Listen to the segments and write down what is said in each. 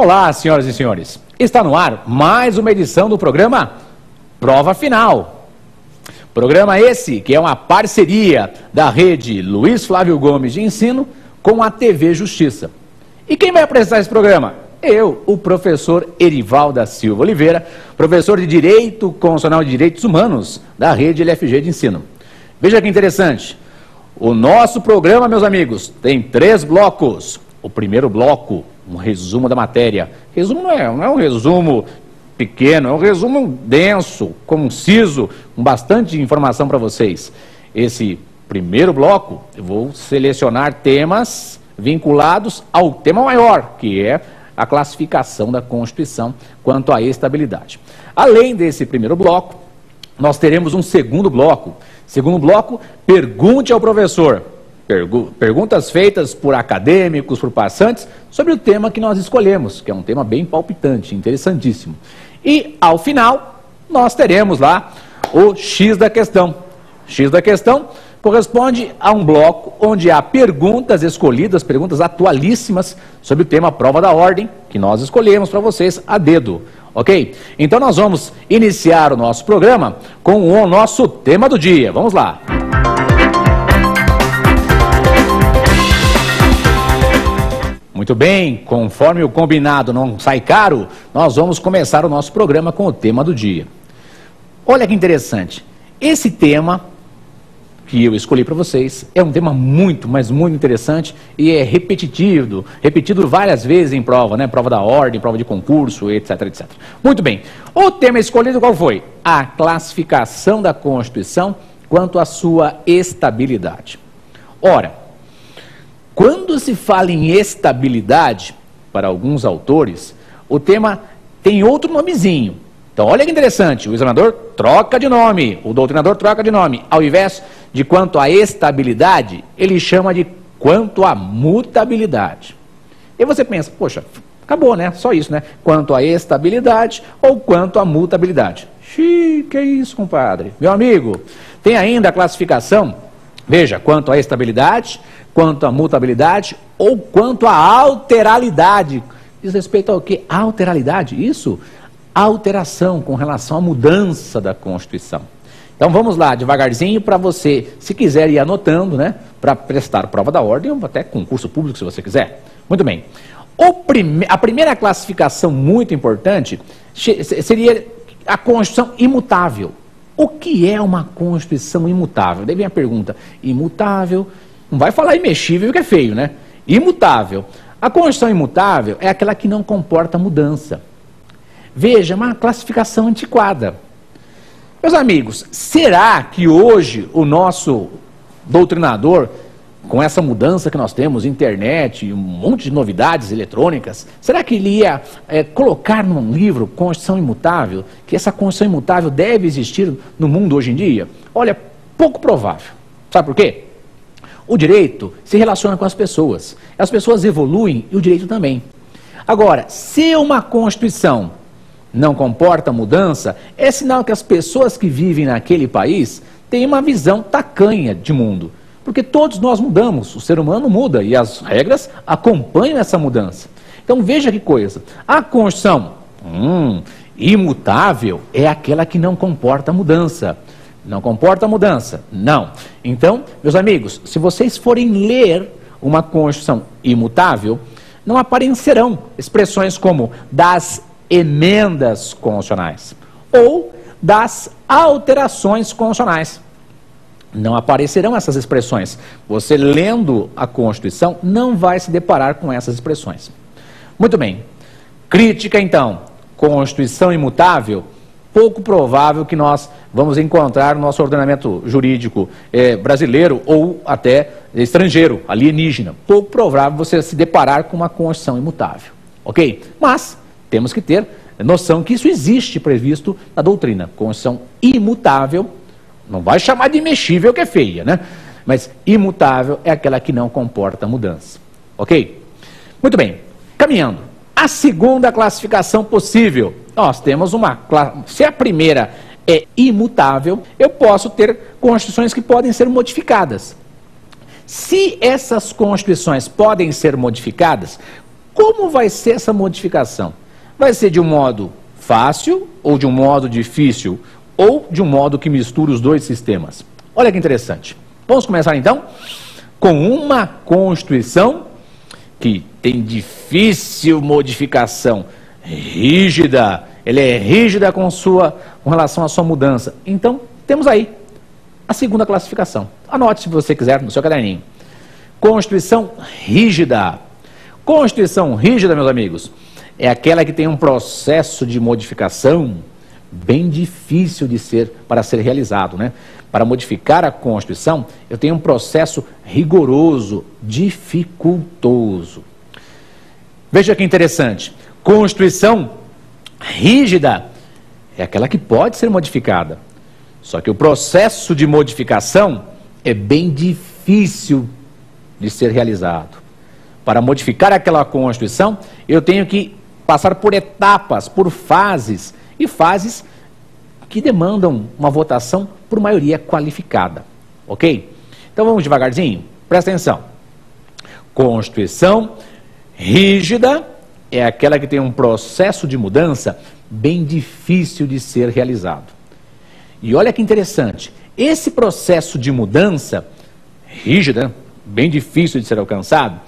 Olá, senhoras e senhores. Está no ar mais uma edição do programa Prova Final. Programa esse que é uma parceria da rede Luiz Flávio Gomes de Ensino com a TV Justiça. E quem vai apresentar esse programa? Eu, o professor Erival da Silva Oliveira, professor de Direito Constitucional e Direitos Humanos da rede LFG de Ensino. Veja que interessante. O nosso programa, meus amigos, tem 3 blocos. O primeiro bloco, um resumo da matéria. Resumo não é um resumo pequeno, é um resumo denso, conciso, com bastante informação para vocês. Esse primeiro bloco, eu vou selecionar temas vinculados ao tema maior, que é a classificação da Constituição quanto à estabilidade. Além desse primeiro bloco, nós teremos um segundo bloco. Segundo bloco, pergunte ao professor. Perguntas feitas por acadêmicos, por passantes, sobre o tema que nós escolhemos, que é um tema bem palpitante, interessantíssimo. E, ao final, nós teremos lá o X da questão. X da questão corresponde a um bloco onde há perguntas escolhidas, perguntas atualíssimas sobre o tema prova da ordem, que nós escolhemos para vocês a dedo. Ok? Então nós vamos iniciar o nosso programa com o nosso tema do dia. Vamos lá! Muito bem, conforme o combinado não sai caro, nós vamos começar o nosso programa com o tema do dia. Olha que interessante, esse tema que eu escolhi para vocês é um tema muito, mas muito interessante e é repetido várias vezes em prova, né? Prova da ordem, prova de concurso, etc, etc. Muito bem, o tema escolhido qual foi? A classificação da Constituição quanto à sua estabilidade. Ora, quando se fala em estabilidade, para alguns autores, o tema tem outro nomezinho. Então, olha que interessante, o examinador troca de nome, o doutrinador troca de nome. Ao invés de quanto à estabilidade, ele chama de quanto à mutabilidade. E você pensa, poxa, acabou, né? Só isso, né? Quanto à estabilidade ou quanto à mutabilidade. Xiii, que isso, compadre? Meu amigo, tem ainda a classificação, veja, quanto à estabilidade, quanto à mutabilidade ou quanto à alteralidade. Diz respeito ao quê? Alteralidade, isso? Alteração com relação à mudança da Constituição. Então vamos lá, devagarzinho, para você, se quiser ir anotando, né? Para prestar prova da ordem ou até concurso público, se você quiser. Muito bem. A primeira classificação muito importante seria a Constituição imutável. O que é uma Constituição imutável? Daí vem a pergunta, imutável... Não vai falar imexível, que é feio, né? Imutável. A Constituição imutável é aquela que não comporta mudança. Veja, uma classificação antiquada. Meus amigos, será que hoje o nosso doutrinador, com essa mudança que nós temos, internet, um monte de novidades eletrônicas, será que ele ia colocar num livro Constituição imutável, que essa Constituição imutável deve existir no mundo hoje em dia? Olha, pouco provável. Sabe por quê? O direito se relaciona com as pessoas evoluem e o direito também. Agora, se uma Constituição não comporta mudança, é sinal que as pessoas que vivem naquele país têm uma visão tacanha de mundo. Porque todos nós mudamos, o ser humano muda e as regras acompanham essa mudança. Então veja que coisa, a Constituição imutável é aquela que não comporta mudança. Não comporta mudança? Não. Então, meus amigos, se vocês forem ler uma Constituição imutável, não aparecerão expressões como das emendas constitucionais ou das alterações constitucionais. Não aparecerão essas expressões. Você lendo a Constituição não vai se deparar com essas expressões. Muito bem. Crítica então. Constituição imutável. pouco provável que nós vamos encontrar no nosso ordenamento jurídico brasileiro ou até estrangeiro, alienígena. Pouco provável você se deparar com uma Constituição imutável, ok? Mas temos que ter noção que isso existe previsto na doutrina. Constituição imutável, não vai chamar de imexível que é feia, né? Mas imutável é aquela que não comporta mudança, ok? Muito bem, caminhando. A segunda classificação possível, nós temos se a primeira é imutável, eu posso ter constituições que podem ser modificadas. Se essas constituições podem ser modificadas, como vai ser essa modificação? Vai ser de um modo fácil, ou de um modo difícil, ou de um modo que mistura os dois sistemas. Olha que interessante. Vamos começar então com uma Constituição que tem difícil modificação, rígida, ela é rígida com relação à sua mudança. Então, temos aí a segunda classificação. Anote se você quiser no seu caderninho. Constituição rígida. Constituição rígida, meus amigos, é aquela que tem um processo de modificação bem difícil para ser realizado, né? Para modificar a Constituição, eu tenho um processo rigoroso, dificultoso. Veja que interessante. Constituição rígida é aquela que pode ser modificada. Só que o processo de modificação é bem difícil de ser realizado. Para modificar aquela Constituição, eu tenho que passar por etapas, por fases, e fases que demandam uma votação por maioria qualificada, ok? Então vamos devagarzinho, presta atenção. Constituição rígida é aquela que tem um processo de mudança bem difícil de ser realizado. E olha que interessante, esse processo de mudança rígida, bem difícil de ser alcançado,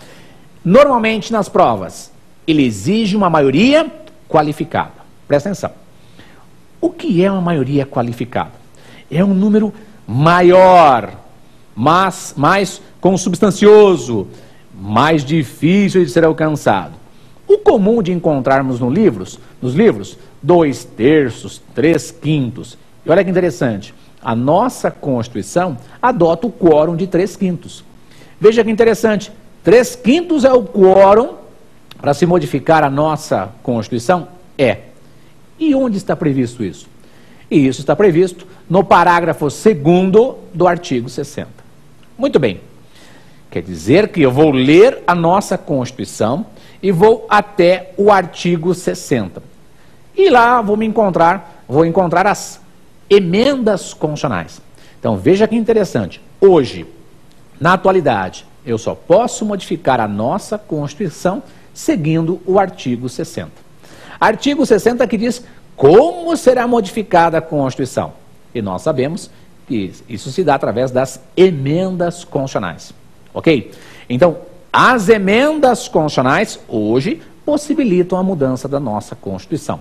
normalmente nas provas, ele exige uma maioria qualificada. Presta atenção. O que é uma maioria qualificada? É um número maior, mas mais consubstancioso, mais difícil de ser alcançado. O comum de encontrarmos nos livros, 2/3, 3/5. E olha que interessante, a nossa Constituição adota o quórum de 3/5. Veja que interessante, 3/5 é o quórum para se modificar a nossa Constituição? E onde está previsto isso? E isso está previsto no parágrafo 2º do artigo 60. Muito bem. Quer dizer que eu vou ler a nossa Constituição e vou até o artigo 60. E lá vou encontrar as emendas constitucionais. Então veja que interessante. Hoje, na atualidade, eu só posso modificar a nossa Constituição seguindo o artigo 60. Artigo 60 que diz como será modificada a Constituição. E nós sabemos que isso se dá através das emendas constitucionais. Ok? Então, as emendas constitucionais hoje possibilitam a mudança da nossa Constituição.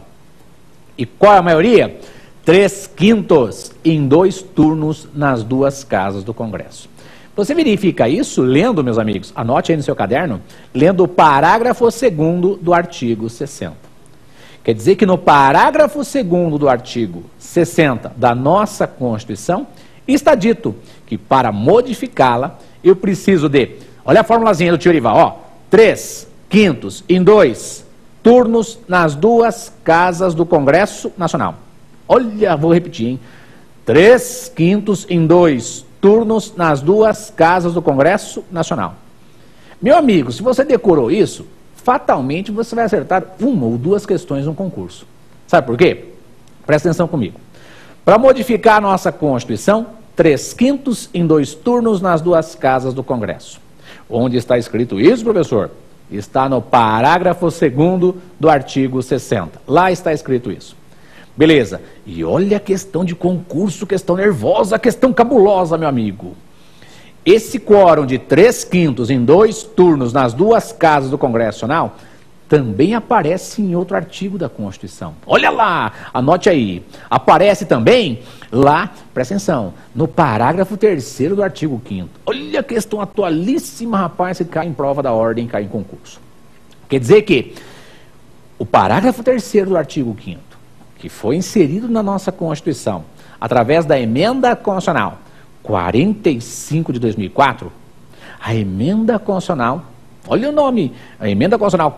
E qual é a maioria? 3/5 em 2 turnos nas 2 casas do Congresso. Você verifica isso lendo, meus amigos, anote aí no seu caderno, lendo o parágrafo 2º do artigo 60. Quer dizer que no parágrafo 2º do artigo 60 da nossa Constituição, está dito que para modificá-la, eu preciso de, olha a formulazinha do tio Orival, ó, 3/5 em 2 turnos nas 2 casas do Congresso Nacional. Olha, vou repetir, hein? 3/5 em 2 turnos nas 2 casas do Congresso Nacional. Meu amigo, se você decorou isso, fatalmente você vai acertar 1 ou 2 questões no concurso. Sabe por quê? Presta atenção comigo. Para modificar a nossa Constituição, 3/5 em 2 turnos nas 2 casas do Congresso. Onde está escrito isso, professor? Está no parágrafo 2º do artigo 60. Lá está escrito isso. Beleza. E olha a questão de concurso, questão nervosa, questão cabulosa, meu amigo. Esse quórum de 3/5 em 2 turnos nas 2 casas do Congresso Nacional também aparece em outro artigo da Constituição. Olha lá, anote aí. Aparece também lá, presta atenção, no parágrafo 3º do artigo 5º. Olha a questão atualíssima, rapaz, que cai em prova da ordem, cai em concurso. Quer dizer que o parágrafo 3º do artigo 5º, que foi inserido na nossa Constituição, através da Emenda Constitucional 45 de 2004, a Emenda Constitucional, olha o nome, a Emenda Constitucional